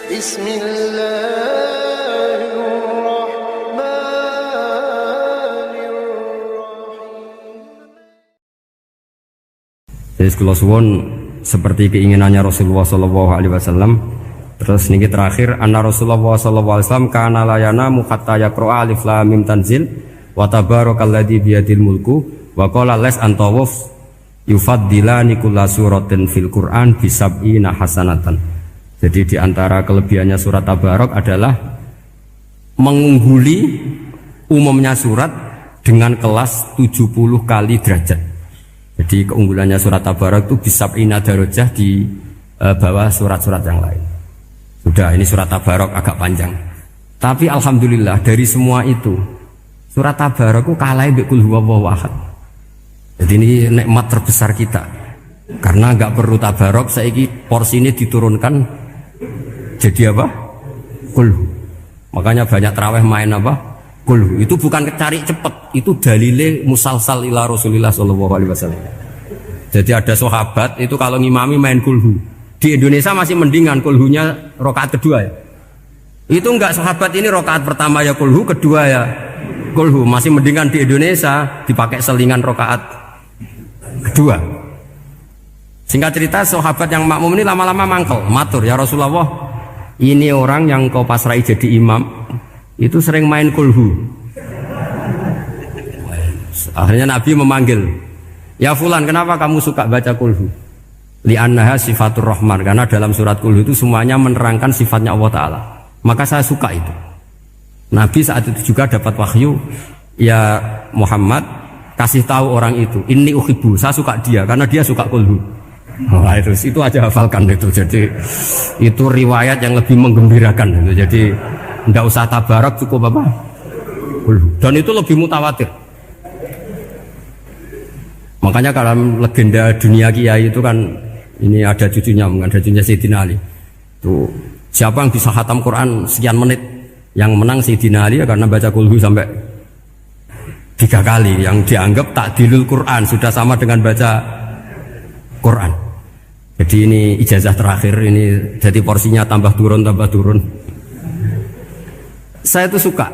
Jadi kula suwun seperti keinginannya Rasulullah sallallahu alaihi wasallam. Terus niki terakhir anna Rasulullah sallallahu alaihi wasallam kana la yanamu hatta yaqra alif lam mim tanzil wa tabarakalladzi biyadil mulku wa qala las antawuf yufaddilani kulla suratin fil Qur'an bi sab'ina hasanatan. Jadi di antara kelebihannya surat Tabarak adalah mengungguli umumnya surat dengan kelas 70 kali derajat. Jadi keunggulannya surat Tabarak itu bisa darajah di bawah surat-surat yang lain. Sudah, ini surat Tabarak agak panjang. Tapi alhamdulillah dari semua itu surat Tabarak itu kalah mbek Qul huwallahu ahad. Jadi ini nikmat terbesar kita. Karena enggak perlu Tabarak, saiki porsi ini diturunkan jadi apa? Qul. Makanya banyak tarawih main apa? Qul. Itu bukan cari cepet, itu dalile musalsal ila Rasulillah sallallahu alaihi wasallam. Jadi ada sahabat itu kalau ngimami main kulhu. Di Indonesia masih mendingan kulhunya rakaat kedua ya. Itu enggak sahabat ini rakaat pertama ya kulhu, kedua ya kulhu. Masih mendingan di Indonesia dipakai selingan rakaat kedua. Singkat cerita sahabat yang makmum ini lama-lama mangkel, matur ya Rasulullah, ini orang yang kau pasrai jadi imam itu sering main kulhu. Akhirnya Nabi memanggil, ya fulan, kenapa kamu suka baca kulhu? Li'annaha sifatur rahman, karena dalam surat kulhu itu semuanya menerangkan sifatnya Allah Ta'ala. Maka saya suka itu. Nabi saat itu juga dapat wahyu, ya Muhammad kasih tahu orang itu, inni uhibbu, saya suka dia karena dia suka kulhu. Nah, itu aja hafalkan itu. Jadi itu riwayat yang lebih menggembirakan itu. Jadi tidak usah Tabarak, cukup apa? Dan itu lebih mutawatir. Makanya kalau legenda dunia kiai itu kan, ini ada cucunya Sayyidina Ali. Tuh, siapa yang bisa khatam Quran sekian menit? Yang menang Sayyidina Ali ya, karena baca kulhu sampai 3 kali. Yang dianggap takdilul Quran, sudah sama dengan baca Quran. Jadi ini ijazah terakhir, ini jadi porsinya tambah turun. Saya itu suka.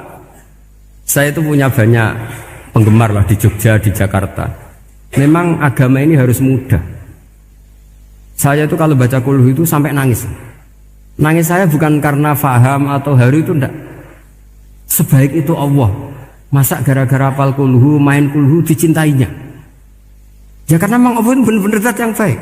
Saya itu punya banyak penggemar lah di Jogja, di Jakarta. Memang agama ini harus mudah. Saya itu kalau baca kulhu itu sampai nangis. Nangis saya bukan karena faham atau haru, itu enggak. Sebaik itu Allah. Masa gara-gara hafal kulhu, main kulhu dicintainya? Ya karena memang Allah itu benar-benar zat yang baik.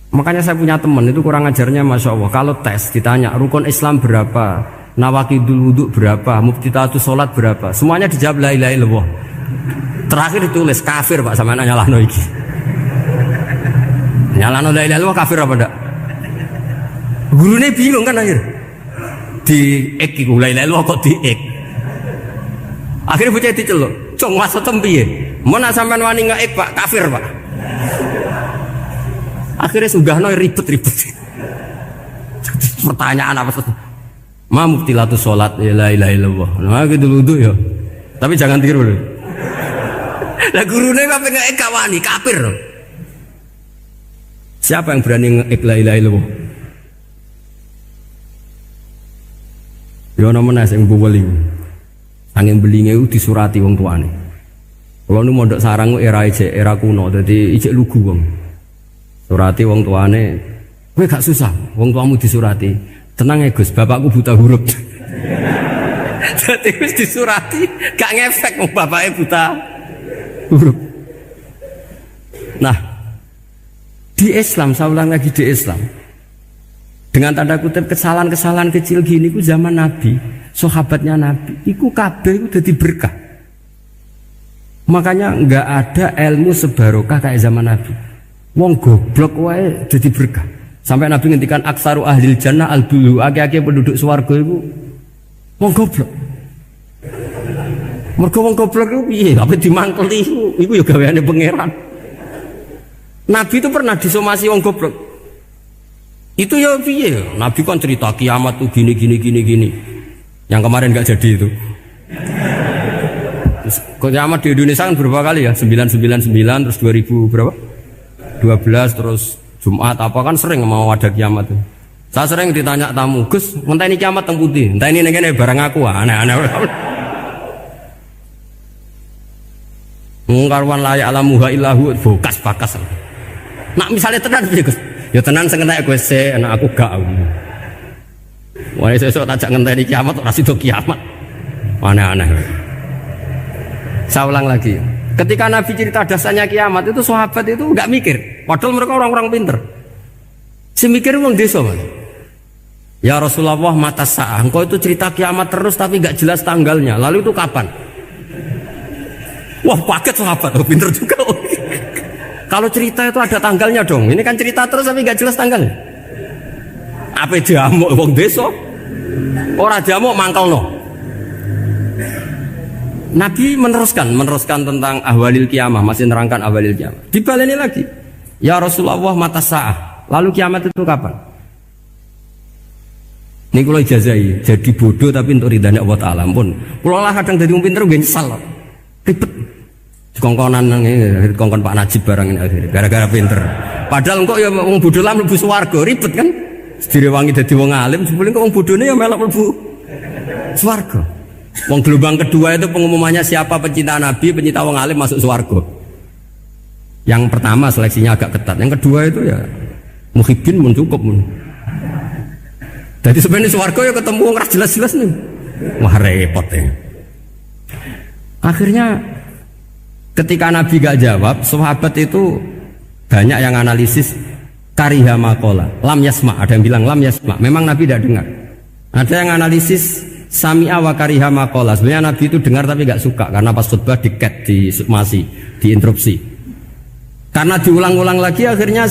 Makanya saya punya teman itu kurang ajarnya Masya Allah. Kalau tes ditanya rukun Islam berapa, nawakidul wudhu berapa, muftitatus sholat berapa, semuanya dijawab la ilaha illallah. Terakhir ditulis kafir Pak, sama nyalano iki. Nyalano la ilaha illallah kafir apa enggak? Gurunya bingung kan akhir. Di ek iku la ilaha illallah kok di ek. Akhirnya bocah diceluk, "Cong maksudem piye? Mun sampean wani ngek Pak, kafir Pak." Akhirnya sudah ribet-ribet. Pertanyaan apa saja? Ma mubtilatus sholat ya la ilaha illallah. Nah gitu wudu ya. Tapi jangan tiru loh. Lah gurune kok pengen kawani kafir. Siapa yang berani ngek la ilaha illallah? Ya ana menes sing buweli. Angin belinge disurati wong tuane. Kalau nu mondok sarang era kuno, jadi ijek lugu wong. Surati wong tuane, kowe gak susah, wong tuamu disurati. Tenang ya Gus, bapakku buta huruf. Jadi wis disurati, gak ngefek wong bapaknya buta huruf. Nah, di Islam, saya ulang lagi di Islam. Dengan tanda kutip kesalahan-kesalahan kecil gini ku zaman Nabi, sahabatnya Nabi, iku kabeh udah berkah. Makanya enggak ada ilmu sebarokah kayak zaman Nabi. Wong goblok wae dadi berkah. Sampai Nabi ngendikan aksaru ahlil jannah al-bulu, akeh-akeh penduduk swarga iku wong goblok. Mergo wong goblok iku piye? Apa dimangkeli iku ya gaweane pangeran. Nabi itu pernah disomasi wong goblok. Itu ya piye? Nabi kan cerita kiamat tuh gini. Yang kemarin enggak jadi itu. Terus kiamat di Indonesia kan berapa kali ya? 999 terus 2000 berapa? 12 terus Jumat apa kan sering mau ada kiamat tuh. Saya sering ditanya tamu, Gus, ngenteni kiamat teng pundi? Enteni ning kene barang aku aneh-aneh. Mungkarwan layak alamuha illahu bokas bakas. Nak misalnya tenan piye Gus? Ya tenan sing entek Gus se, anak aku gak. Wah sesuk tajak ngenteni kiamat ora sida kiamat. Aneh-aneh. Saya ulang lagi. Ketika Nabi cerita dasarnya kiamat itu sahabat itu enggak mikir. Padahal mereka orang-orang pinter. Si mikir wong desa, Mas. Ya Rasulullah mata sa'ah. Engkau itu cerita kiamat terus tapi enggak jelas tanggalnya. Lalu itu kapan? Wah kaget sahabat, oh, pinter juga. Kalau cerita itu ada tanggalnya dong. Ini kan cerita terus tapi nggak jelas tanggalnya. Apa diamuk wong desa? Ora diamuk mangkelno. Nabi meneruskan tentang ahwalil kiamah, masih nerangkan ahwalil kiamah. Dibaleni lagi. Ya Rasulullah mata sa'ah. Lalu kiamat itu kapan? Ini kalau ijazai jadi bodoh tapi untuk ridhanya Allah Ta'ala pun. Kalau lah kadang jadi pinter gue nyesal. Ribet. Kongkonan kongkon Pak Najib barang ini akhirnya gara-gara pinter. Padahal engkau ya wong bodoh lah mlebu swarga, ribet kan? Direwangi dadi wong alim, sebelum wong bodone ya melok mlebu swarga. Wong gelombang kedua itu pengumumannya siapa pencinta Nabi, pencinta wong alim masuk swarga. Yang pertama seleksinya agak ketat, yang kedua itu ya muhibbin mun cukup mun. Jadi sebenarnya swarga ya ketemu wong ra jelas-jelas nih. Wah repot ya. Akhirnya ketika Nabi gak jawab, sahabat itu banyak yang analisis kariha maqala, lam yasma, ada yang bilang lam yasma, memang Nabi tidak dengar. Ada yang analisis sami'a wa kariha maqala, sebenarnya Nabi itu dengar tapi gak suka karena pas khutbah diket, diinterupsi. Karena diulang-ulang lagi akhirnya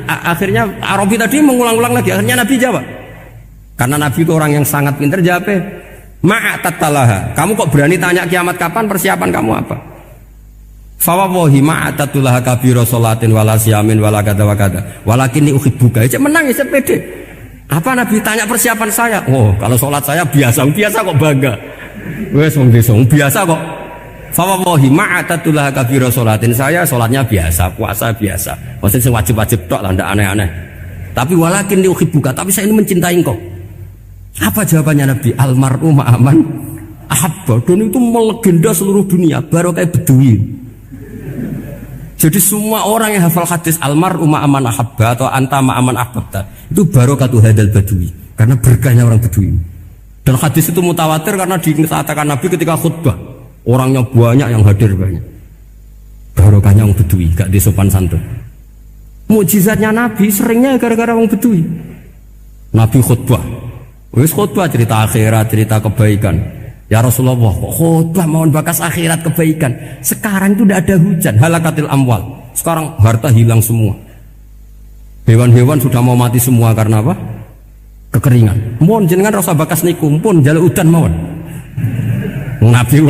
akhirnya Arabi tadi mengulang-ulang lagi, akhirnya Nabi jawab. Karena Nabi itu orang yang sangat pintar, jawabnya ma'atattalaha, kamu kok berani tanya kiamat kapan, persiapan kamu apa? Fawawahi ma'atatullah kabiro sholatin wala siyamin wala kada wa kada walakin ni uhibbuka. Cek menang ya pede. Apa Nabi tanya persiapan saya? Oh kalau sholat saya biasa kok bangga. Wes wong desa biasa kok. Fawawahi ma'atatullah kabiro sholatin, saya sholatnya biasa, puasa biasa. Maksudnya wajib-wajib tok lah, ndak aneh-aneh. Tapi walakin ni uhibbuka, tapi saya ini mencintai engkau. Apa jawabannya Nabi? Almar'u ma'aman ahabba. Dan itu melegenda seluruh dunia, baru kayak Bedui. Jadi semua orang yang hafal hadis almar'u ma'aman ahabba atau anta ma'aman ahbabta itu barokatu hadal badui, karena berkahnya orang Bedui. Dan hadis itu mutawatir karena dikatakan Nabi ketika khutbah orangnya banyak yang hadir banyak. Barokahnya orang Bedui, gak disopan santun. Mukjizatnya Nabi seringnya gara-gara orang Bedui. Nabi khutbah, wis khutbah cerita akhirat, cerita kebaikan. Ya Rasulullah, khutbah mohon bakas akhirat kebaikan. Sekarang itu tidak ada hujan, halakatil amwal. Sekarang harta hilang semua. Hewan-hewan sudah mau mati semua karena apa? Kekeringan. Mohon jenengan rasa bakas niku pun jaluk udan mawon. Nabi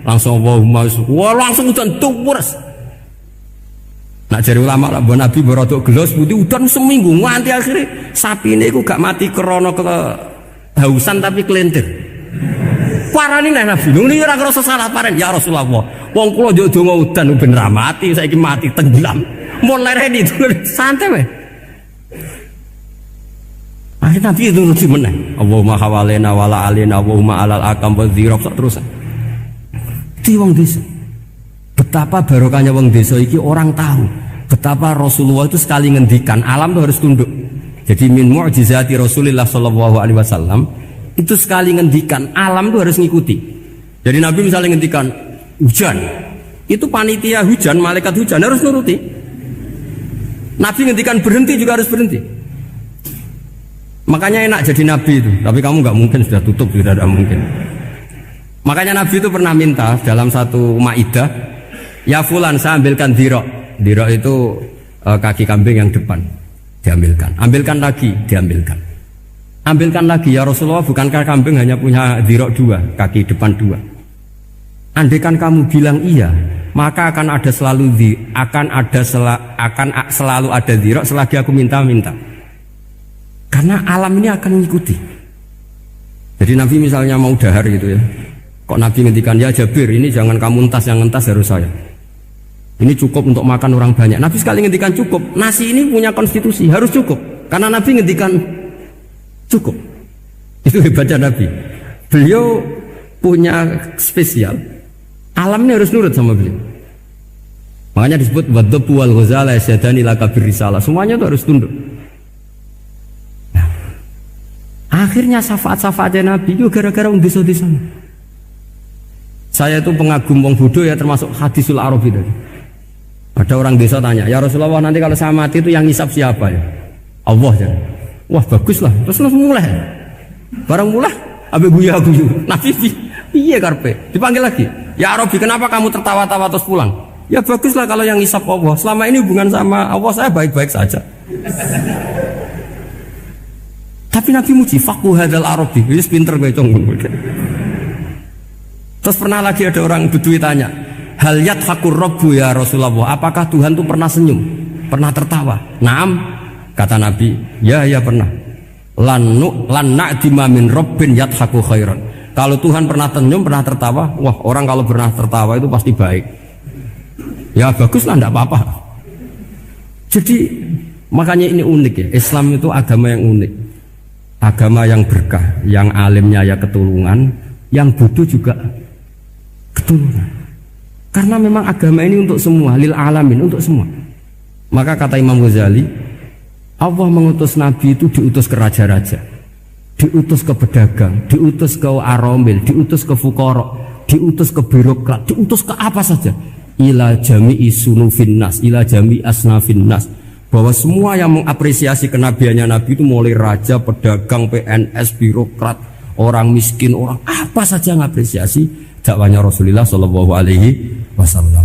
langsung wah langsung udan tuwurs. Nak jari ulama lah Nabi berodok gelos putih udan seminggu nganti akhirnya sapi ini gak mati krono kehausan tapi kelentir. Parani nek Nabi nuli ora ngrasa salah paren ya Rasulullah. Wong kula yo donga udan ben ra mati, saiki mati tenggelam. Mun lereni santai wae. Akhirnya Nabi itu lucu meneh. Allahumma hawalena wala alina Allahumma alal akam wa dzirab terus. Di wong desa. Betapa barokahnya wong desa iki orang tahu. Betapa Rasulullah itu sekali ngendikan alam itu harus tunduk. Jadi min mu'jizati Rasulullah sallallahu alaihi wasallam itu sekali ngendikan alam itu harus ngikuti. Jadi Nabi misalnya ngendikan hujan, itu panitia hujan, malaikat hujan harus nuruti. Nabi ngendikan berhenti juga harus berhenti. Makanya enak jadi Nabi itu. Tapi kamu nggak mungkin, sudah tutup, sudah tidak mungkin. Makanya Nabi itu pernah minta dalam satu maidah, ya fulan saya ambilkan dirok. Dirok itu kaki kambing yang depan, diambilkan. Ambilkan lagi, diambilkan. Ambilkan lagi ya Rasulullah, bukankah kambing hanya punya dirok dua, kaki depan dua? Andaikan kamu bilang iya, maka akan selalu ada dirok selagi aku minta-minta. Karena alam ini akan mengikuti. Jadi Nabi misalnya mau dahar gitu ya, kok Nabi ngendikan ya Jabir, ini jangan kamu entas, yang entas harus saya. Ini cukup untuk makan orang banyak. Nabi sekali ngendikan cukup. Nasi ini punya konstitusi, harus cukup. Karena Nabi ngendikan Cukup. Itu hebatnya Nabi. Beliau punya spesial. Alam ini harus nurut sama beliau. Makanya disebut wadhabu wal ghazala yasyadani laka birrisalah. Semuanya itu harus tunduk. Nah, akhirnya syafaat-syafaatnya Nabi itu gara-gara desa-desa. Saya itu pengagum wong Buddha ya, termasuk hadisul Arabi tadi. Ada orang desa tanya, ya Rasulullah nanti kalau saya mati itu yang ngisap siapa ya? Allah ya. Wah bagus lah. Terus langsung mulai. Barang mulai, abe guyu-guyu. Nabi iya karpe. Dipanggil lagi. Ya Arabi, kenapa kamu tertawa-tawa terus pulang? Ya baguslah kalau yang ngisap Allah. Selama ini hubungan sama Allah saya baik-baik saja. Tapi Nabi muji faqhu hadzal Arabi. Wis pinter kowe cong. Terus pernah lagi ada orang Bedui tanya, hal yadhakur rabbu ya Rasulullah, apakah Tuhan itu pernah senyum, pernah tertawa? Naam, kata Nabi, ya pernah. Lan na'dima min rabbin yadhaku khairan. Kalau Tuhan pernah senyum, pernah tertawa, wah orang kalau pernah tertawa itu pasti baik. Ya baguslah, enggak apa-apa. Jadi makanya ini unik ya, Islam itu agama yang unik. Agama yang berkah, yang alimnya ya ketulungan, yang bodoh juga ketulungan. Karena memang agama ini untuk semua, lil alamin, untuk semua. Maka kata Imam Ghazali, Allah mengutus Nabi itu diutus ke raja-raja, diutus ke pedagang, diutus ke aromil, diutus ke fukara, diutus ke birokrat, diutus ke apa saja. Ila jami'i sunufin nas, ila jami'i asnafin nas. Bahwa semua yang mengapresiasi kenabiannya Nabi itu mulai raja, pedagang, PNS, birokrat, orang miskin, orang apa saja mengapresiasi dakwahnya Rasulullah Shallallahu Alaihi Wasallam.